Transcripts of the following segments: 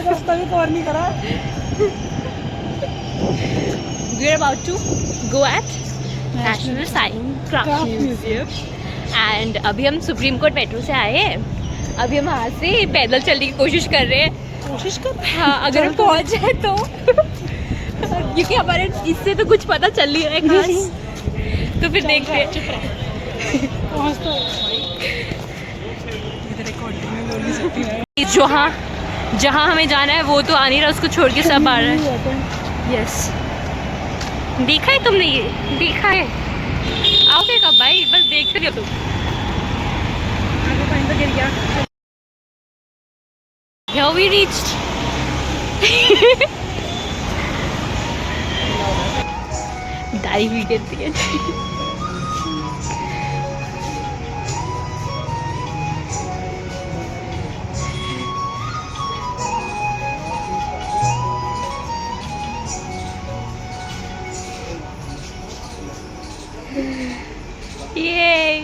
रास्ता भी कवर नहीं करा। We are about to go at National Science Craft Museum and अभी हम सुप्रीम कोर्ट मेट्रो से आए हैं। अभी हम वहाँ से पैदल चलने की कोशिश कर रहे हैं। कोशिश कर, हाँ, अगर हम पहुँच जाए तो क्योंकि हमारे इससे तो कुछ पता चल नहीं रहा है खास, तो फिर देखते हैं। पहुँच तो जहाँ हमें जाना है वो तो आ नहीं रहा, उसको छोड़ के सब आ रहा है। यस, देखा है तुमने? ये देखा है? आओगे कब भाई? बस देखते रहो तुम। पानी तो गिर गया। Here we reached. दाई भी गिरती है। Yay!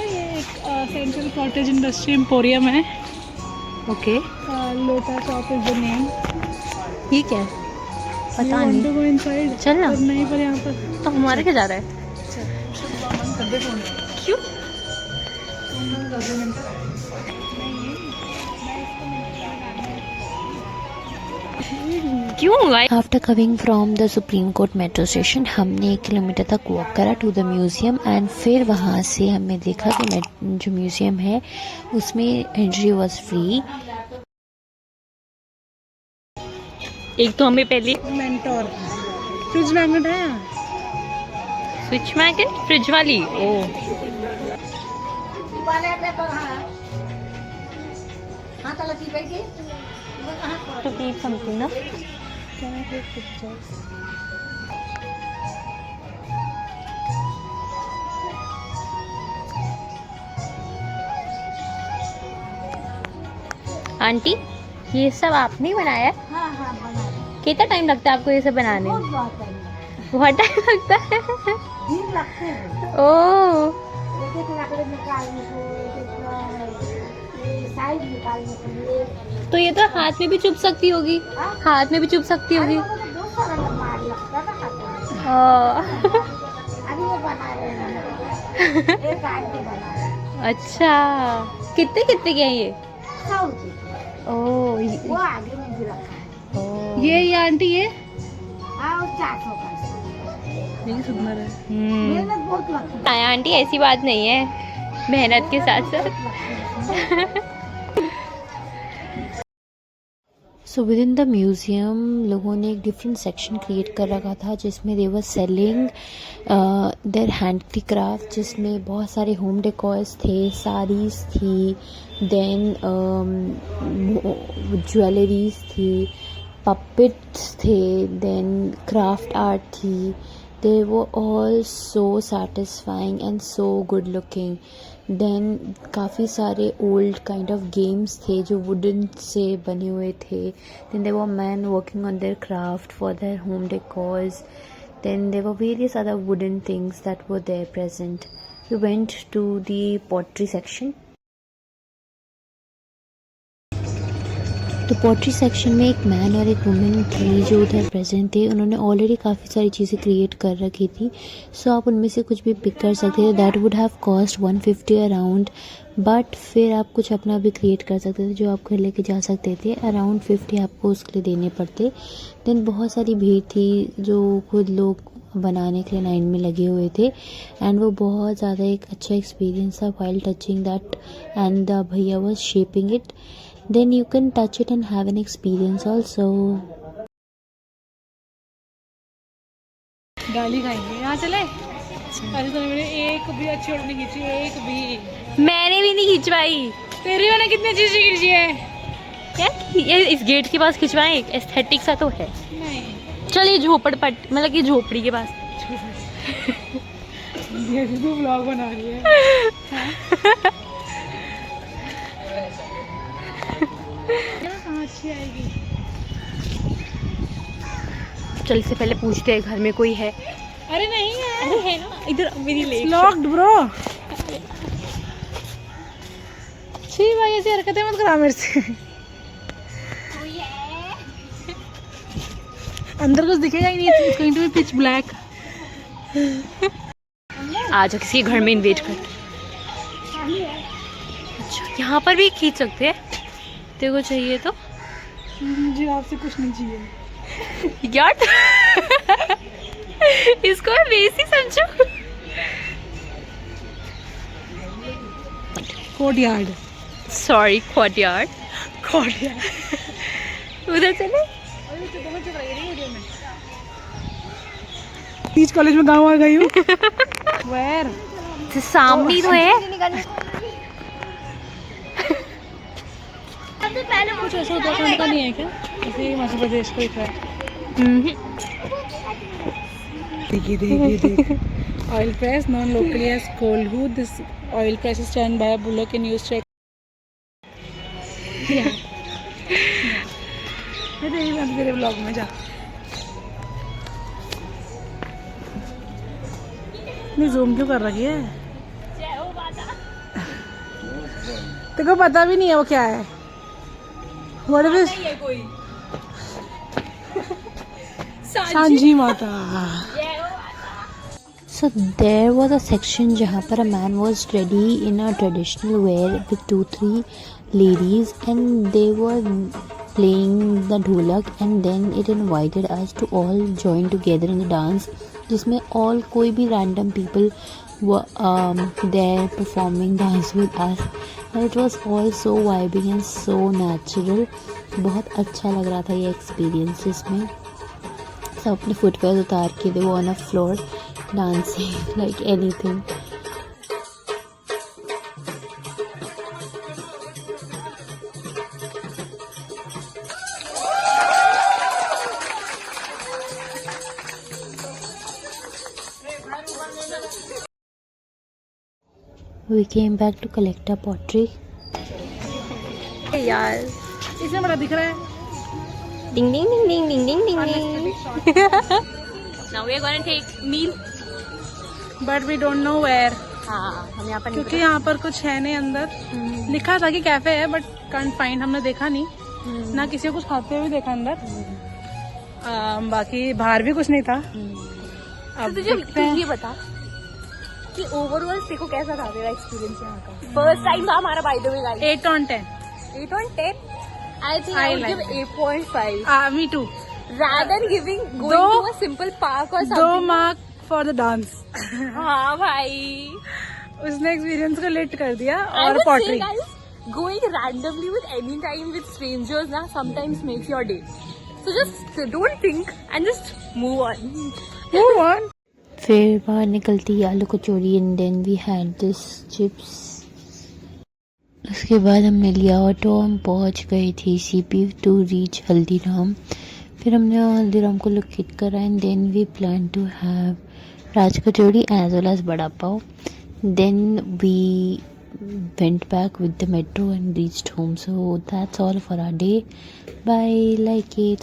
ये एक सेंट्रल कॉटेज इंडस्ट्री एम्पोरियम है। Okay, Lota shop is the name. ये क्या है? पता नहीं। To go inside? चलना। पर नहीं, पर यहाँ पर तो हमारे क्या जा रहा है? क्यों? क्यों? After coming from the Supreme Court metro station, हमने 1 किलोमीटर तक वॉक करा टू द म्यूज़ियम एंड फिर वहाँ से हमने देखा कि जो म्यूज़ियम है उसमें एंट्री वाज फ्री। एक तो हमें पहले मेंटोर फ्रिज मैग्नेट है यहाँ। स्विच मैग्नेट, फ्रिज वाली। ओ to keep something ना। आंटी, ये सब आपने ही बनाया? हाँ हाँ बना। कितना टाइम लगता है आपको ये सब बनाने में? बहुत टाइम लगता है। दिन लगते हैं ओह, एक एक लकड़ी निकालने को, एक साइज निकालने के लिए। तो ये तो हाथ में भी चुभ सकती होगी। हाथ में भी चुभ सकती होगी। बहुत सारा मार लगता है ना। हाँ। अभी वो बना रहे हैं, एक आंटी बना रहे हैं। अच्छा, कितने कितने के हैं ये? 100 रुपये। ओह, वो आगे में भी रखा है। ओह। ये आंटी ये हाँ, वो 400 का है। सुंदर है। मेहनत बहुत लगती है। आया आंटी, ऐसी बात नहीं है, मेहनत के साथ साथ। So with in the museum लोगों ने एक डिफरेंट सेक्शन क्रिएट कर रखा था जिसमें दे वर सेलिंग देयर हैंडीक्राफ्ट, जिसमें बहुत सारे होम डेकोर्स थे, साड़ीज़ थी, देन ज्वेलरीज थी, पपेट्स थे, देन क्राफ्ट आर्ट थी। They were all so satisfying and so good looking. Then काफ़ी सारे old kind of games थे जो wooden से बने हुए थे. Then there were men working on their craft for their home decors. Then there were various other wooden things that were there present. We went to the pottery section. तो pottery section में एक man और एक women थी जो उधर present थे। उन्होंने ऑलरेडी काफ़ी सारी चीज़ें क्रिएट कर रखी थी, सो आप उनमें से कुछ भी पिक कर सकते थे। That would have cost 150 around, but फिर आप कुछ अपना भी क्रिएट कर सकते थे जो आप घर लेके जा सकते थे। अराउंड 50 आपको उसके लिए देने पड़ते। देन बहुत सारी भीड़ थी जो खुद लोग बनाने के लिए लाइन में लगे हुए थे एंड वो बहुत ज़्यादा एक अच्छा एक्सपीरियंस था while touching that and the भैया was shaping it. Then you can touch it and have an experience also. गाली खाएंगे। यहाँ चले? अरे तो मैंने एक भी अच्छी और नहीं खींची, एक भी। मैंने भी नहीं खिंचवाई। तेरी मैंने कितनी अच्छी खींची है क्या ये इस गेट के पास खिंचवाएं? एस्थेटिक सा तो है। नहीं। चल ये झोपड़पट्टी, मतलब कि झोपड़ी के पास। ये तू व्लॉग बना रही है। कहाँ अच्छी आएगी? चल से पहले पूछते हैं घर में कोई है। अरे नहीं है, अरे है ना, इधर मेरी लेक लॉक्ड ब्रो। छी भाई, ऐसी हरकतें मत करा मेरे से। अंदर कुछ दिखेगा ही नहीं, it's going to be pitch black. आज किसी के घर में इन्वेट कर। अच्छा, यहाँ पर भी खींच सकते हैं, तेरे को चाहिए तो। मुझे आपसे कुछ नहीं चाहिए यार इसको मैं बेइज्जती समझूं। Courtyard, sorry, courtyard. उधर चले। बीच कॉलेज में गाँव आ गई हूँ। वेयर सामने ही तो है। कुछ ऐसा उत्तराखंड का नहीं है क्या? ऐसे ही मध्य प्रदेश का दिख रहा है। देखिए oil press known locally as kolhu. This oil press is turn by bullock in use to तेरे ब्लॉग में जा। नहीं जूम क्यों कर रही है? तेरे को पता भी नहीं है वो क्या है। What is कोई सांझी माता। So there was a section जहाँ पर a man was ready in a traditional wear with 2-3 ladies and they were playing the dholak and then it invited us to all join together in the dance जिसमें all कोई भी random people were there performing dance with us and it was all so vibing and so natural। बहुत अच्छा लग रहा था ये experience इसमें। सब अपने फुटवेयर उतार के they were on a floor dancing like anything। We came back to collect our pottery। यार, इसमें बड़ा दिख रहा है। Ding ding ding ding ding ding ding. Now we are gonna take meal। But we don't know where, हाँ, हम यहाँ पर नहीं क्योंकि यहाँ पर कुछ है नहीं अंदर। लिखा था कि कैफे है बट कांट फाइंड, हमने देखा नहीं ना किसी को कुछ खाते हुए देखा अंदर। बाकी बाहर भी कुछ नहीं था। तो तुझे ये बता कि ओवरऑल तेरे को कैसा था तेरा एक्सपीरियंस यहाँ का? फर्स्ट टाइम था हमारा by the way guys. 8 on 10। 8 on 10? I think I would give 8.5. Me too। Rather than giving going दो- to a simple park or 2 something. mark for the dance। हाँ भाई। उसने एक्सपीरियंस को late कर दिया। I और would say pottery guys, going randomly with any time with strangers ना sometimes makes your day. So just don't think and just move on. फिर बाहर निकलती आलू kachori and then we had this chips. उसके बाद हमने लिया ऑटो, हम पहुंच गए थे CP टू रीच हल्दीराम। फिर हमने हल्दीराम को लोकेट करा and then we plan to have Raj kachori as well as bada pav. Then we went back with the metro and reached home। So that's all for our day. Bye, like it,